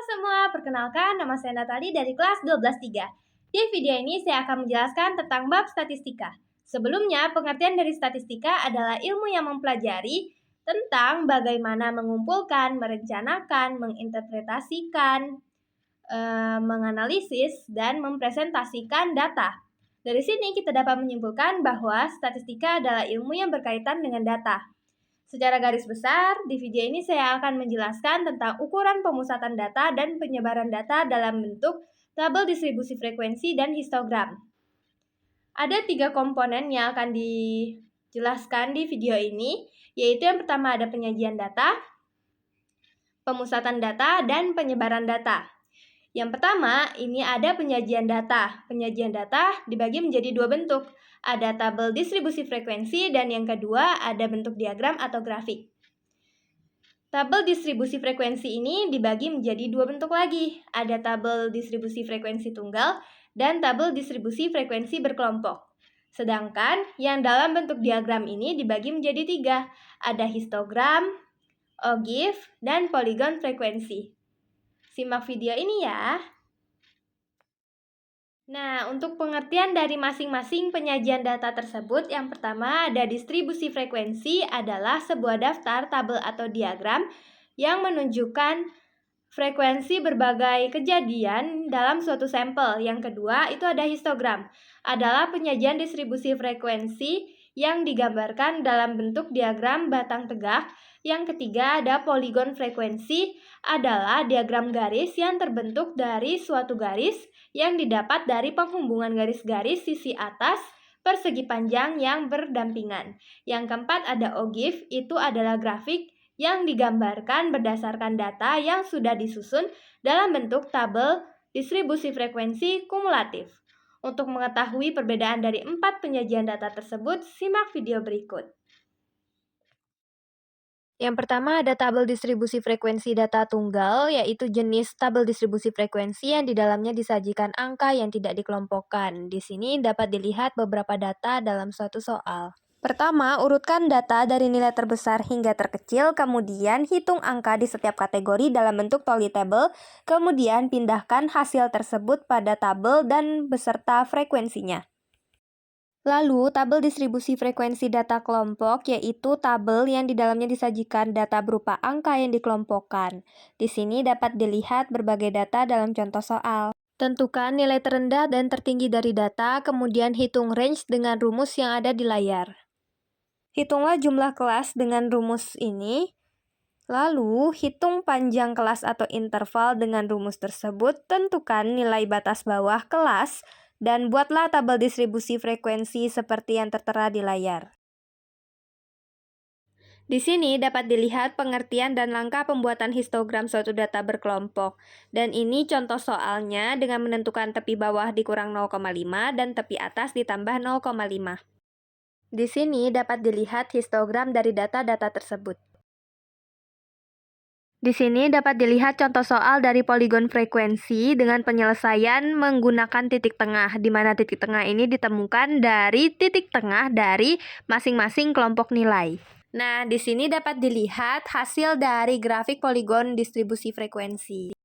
semua, perkenalkan nama saya Natali dari kelas 12-3. Di video ini saya akan menjelaskan tentang bab statistika. Sebelumnya, pengertian dari statistika adalah ilmu yang mempelajari tentang bagaimana mengumpulkan, merencanakan, menginterpretasikan, menganalisis, dan mempresentasikan data. Dari sini kita dapat menyimpulkan bahwa statistika adalah ilmu yang berkaitan dengan data. Secara garis besar, di video ini saya akan menjelaskan tentang ukuran pemusatan data dan penyebaran data dalam bentuk tabel distribusi frekuensi dan histogram. Ada 3 komponen yang akan dijelaskan di video ini, yaitu yang pertama ada penyajian data, pemusatan data, dan penyebaran data. Yang pertama, ini ada penyajian data. Penyajian data dibagi menjadi 2 bentuk. Ada tabel distribusi frekuensi dan yang kedua ada bentuk diagram atau grafik. Tabel distribusi frekuensi ini dibagi menjadi 2 bentuk lagi. Ada tabel distribusi frekuensi tunggal dan tabel distribusi frekuensi berkelompok. Sedangkan yang dalam bentuk diagram ini dibagi menjadi 3. Ada histogram, ogive, dan poligon frekuensi. Simak video ini ya. Nah, untuk pengertian dari masing-masing penyajian data tersebut, yang pertama ada distribusi frekuensi adalah sebuah daftar, tabel, atau diagram yang menunjukkan frekuensi berbagai kejadian dalam suatu sampel. Yang kedua, itu ada histogram, adalah penyajian distribusi frekuensi yang digambarkan dalam bentuk diagram batang tegak. Yang ketiga, ada poligon frekuensi, adalah diagram garis yang terbentuk dari suatu garis yang didapat dari penghubungan garis-garis sisi atas persegi panjang yang berdampingan. Yang keempat ada ogive, itu adalah grafik yang digambarkan berdasarkan data yang sudah disusun dalam bentuk tabel distribusi frekuensi kumulatif. Untuk mengetahui perbedaan dari 4 penyajian data tersebut, simak video berikut. Yang pertama ada tabel distribusi frekuensi data tunggal, yaitu jenis tabel distribusi frekuensi yang di dalamnya disajikan angka yang tidak dikelompokkan. Di sini dapat dilihat beberapa data dalam suatu soal. Pertama, urutkan data dari nilai terbesar hingga terkecil, kemudian hitung angka di setiap kategori dalam bentuk poly table, kemudian pindahkan hasil tersebut pada tabel dan beserta frekuensinya. Lalu, tabel distribusi frekuensi data kelompok, yaitu tabel yang di dalamnya disajikan data berupa angka yang dikelompokkan. Di sini dapat dilihat berbagai data dalam contoh soal. Tentukan nilai terendah dan tertinggi dari data, kemudian hitung range dengan rumus yang ada di layar. Hitunglah jumlah kelas dengan rumus ini. Lalu, hitung panjang kelas atau interval dengan rumus tersebut, tentukan nilai batas bawah kelas, dan buatlah tabel distribusi frekuensi seperti yang tertera di layar. Di sini dapat dilihat pengertian dan langkah pembuatan histogram suatu data berkelompok. Dan ini contoh soalnya dengan menentukan tepi bawah dikurang 0,5 dan tepi atas ditambah 0,5. Di sini dapat dilihat histogram dari data-data tersebut. Di sini dapat dilihat contoh soal dari poligon frekuensi dengan penyelesaian menggunakan titik tengah, di mana titik tengah ini ditemukan dari titik tengah dari masing-masing kelompok nilai. Nah, di sini dapat dilihat hasil dari grafik poligon distribusi frekuensi.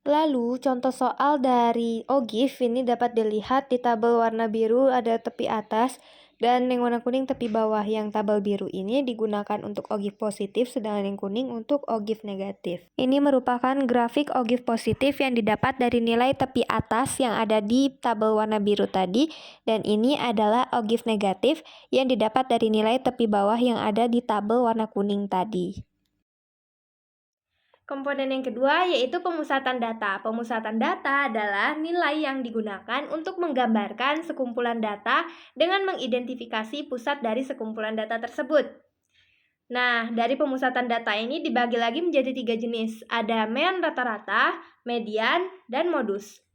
Lalu, contoh soal dari ogive ini dapat dilihat di tabel warna biru ada tepi atas dan yang warna kuning tepi bawah. Yang tabel biru ini digunakan untuk ogive positif, sedangkan yang kuning untuk ogive negatif. Ini merupakan grafik ogive positif yang didapat dari nilai tepi atas yang ada di tabel warna biru tadi, dan ini adalah ogive negatif yang didapat dari nilai tepi bawah yang ada di tabel warna kuning tadi. Komponen yang kedua yaitu pemusatan data. Pemusatan data adalah nilai yang digunakan untuk menggambarkan sekumpulan data dengan mengidentifikasi pusat dari sekumpulan data tersebut. Nah, dari pemusatan data ini dibagi lagi menjadi 3 jenis. Ada mean rata-rata, median, dan modus.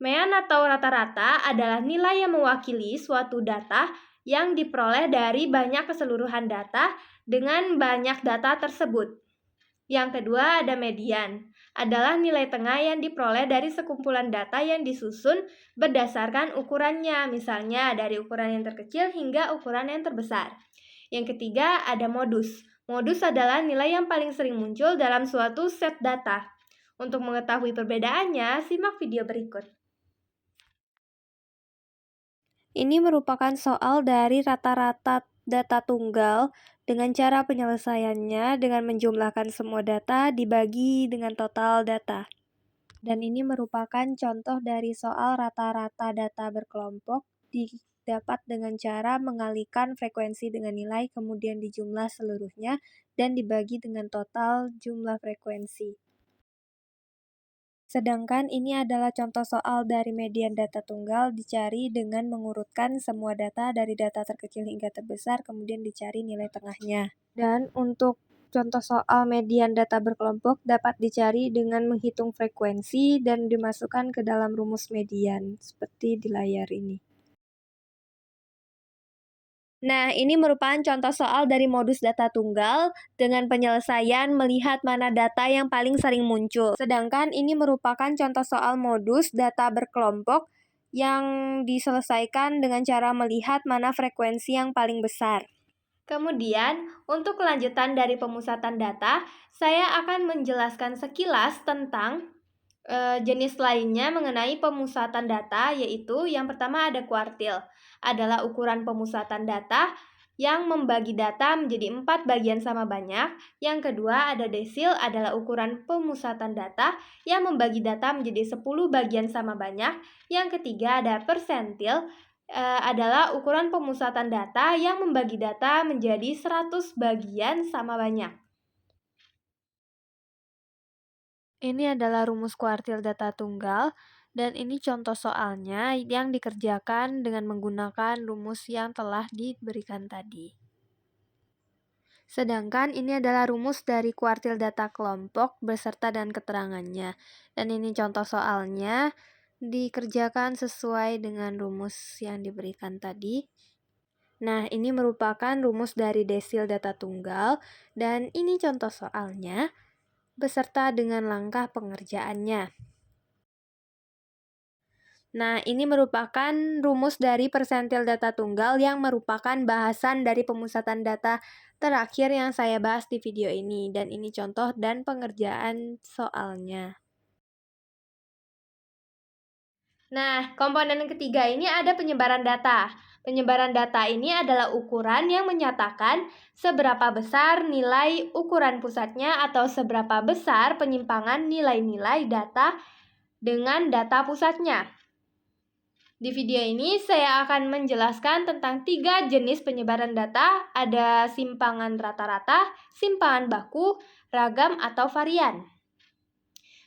Mean atau rata-rata adalah nilai yang mewakili suatu data yang diperoleh dari banyak keseluruhan data dengan banyak data tersebut. Yang kedua ada median, adalah nilai tengah yang diperoleh dari sekumpulan data yang disusun berdasarkan ukurannya, misalnya dari ukuran yang terkecil hingga ukuran yang terbesar. Yang ketiga ada modus. Modus adalah nilai yang paling sering muncul dalam suatu set data. Untuk mengetahui perbedaannya, simak video berikut. Ini merupakan soal dari rata-rata data tunggal dengan cara penyelesaiannya dengan menjumlahkan semua data dibagi dengan total data. Dan ini merupakan contoh dari soal rata-rata data berkelompok didapat dengan cara mengalihkan frekuensi dengan nilai kemudian dijumlah seluruhnya dan dibagi dengan total jumlah frekuensi. Sedangkan ini adalah contoh soal dari median data tunggal dicari dengan mengurutkan semua data dari data terkecil hingga terbesar kemudian dicari nilai tengahnya. Dan untuk contoh soal median data berkelompok dapat dicari dengan menghitung frekuensi dan dimasukkan ke dalam rumus median seperti di layar ini. Nah, ini merupakan contoh soal dari modus data tunggal dengan penyelesaian melihat mana data yang paling sering muncul. Sedangkan ini merupakan contoh soal modus data berkelompok yang diselesaikan dengan cara melihat mana frekuensi yang paling besar. Kemudian, untuk kelanjutan dari pemusatan data, saya akan menjelaskan sekilas tentang jenis lainnya mengenai pemusatan data, yaitu yang pertama ada kuartil, adalah ukuran pemusatan data yang membagi data menjadi 4 bagian sama banyak. Yang kedua ada desil, adalah ukuran pemusatan data yang membagi data menjadi 10 bagian sama banyak. Yang ketiga ada persentil, adalah ukuran pemusatan data yang membagi data menjadi 100 bagian sama banyak. Ini adalah rumus kuartil data tunggal, dan ini contoh soalnya yang dikerjakan dengan menggunakan rumus yang telah diberikan tadi. Sedangkan ini adalah rumus dari kuartil data kelompok beserta dan keterangannya. Dan ini contoh soalnya dikerjakan sesuai dengan rumus yang diberikan tadi. Nah, ini merupakan rumus dari desil data tunggal, dan ini contoh soalnya beserta dengan langkah pengerjaannya. Nah, ini merupakan rumus dari persentil data tunggal yang merupakan bahasan dari pemusatan data terakhir yang saya bahas di video ini, dan ini contoh dan pengerjaan soalnya. Nah, komponen yang ketiga ini ada penyebaran data. Penyebaran data ini adalah ukuran yang menyatakan seberapa besar nilai ukuran pusatnya atau seberapa besar penyimpangan nilai-nilai data dengan data pusatnya. Di video ini saya akan menjelaskan tentang 3 jenis penyebaran data, ada simpangan rata-rata, simpangan baku, ragam, atau varian.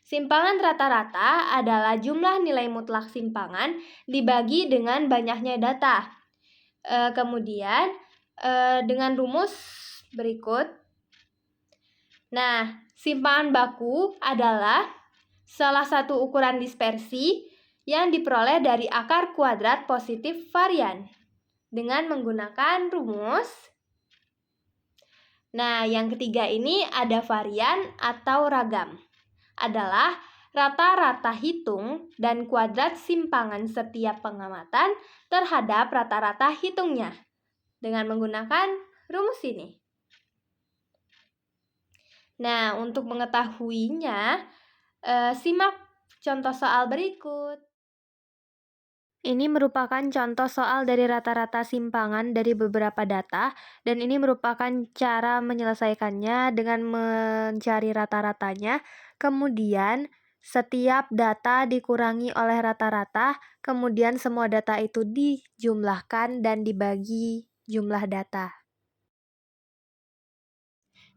Simpangan rata-rata adalah jumlah nilai mutlak simpangan dibagi dengan banyaknya data. Kemudian dengan rumus berikut. Nah, simpangan baku adalah salah satu ukuran dispersi yang diperoleh dari akar kuadrat positif varian dengan menggunakan rumus. Nah, yang ketiga ini ada varian atau ragam. Adalah rata-rata hitung dan kuadrat simpangan setiap pengamatan terhadap rata-rata hitungnya dengan menggunakan rumus ini. Nah, untuk mengetahuinya, simak contoh soal berikut. Ini merupakan contoh soal dari rata-rata simpangan dari beberapa data, dan ini merupakan cara menyelesaikannya dengan mencari rata-ratanya. Kemudian, setiap data dikurangi oleh rata-rata, kemudian semua data itu dijumlahkan dan dibagi jumlah data.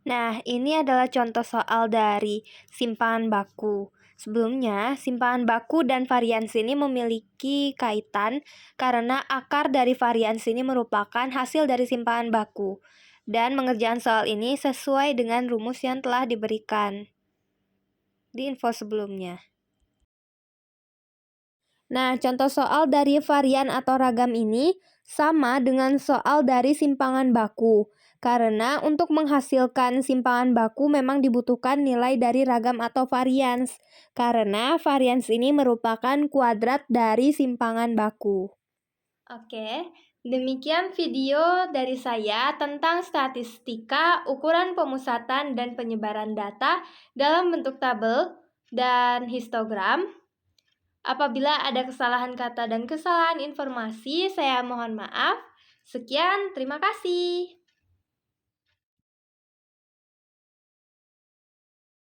Nah, ini adalah contoh soal dari simpangan baku. Sebelumnya, simpangan baku dan variansi ini memiliki kaitan karena akar dari variansi ini merupakan hasil dari simpangan baku. Dan mengerjakan soal ini sesuai dengan rumus yang telah diberikan di info sebelumnya. Nah, contoh soal dari varian atau ragam ini sama dengan soal dari simpangan baku. Karena untuk menghasilkan simpangan baku memang dibutuhkan nilai dari ragam atau varians. Karena varians ini merupakan kuadrat dari simpangan baku. Oke, Demikian video dari saya tentang statistika, ukuran pemusatan dan penyebaran data dalam bentuk tabel dan histogram. Apabila ada kesalahan kata dan kesalahan informasi, saya mohon maaf. Sekian, terima kasih.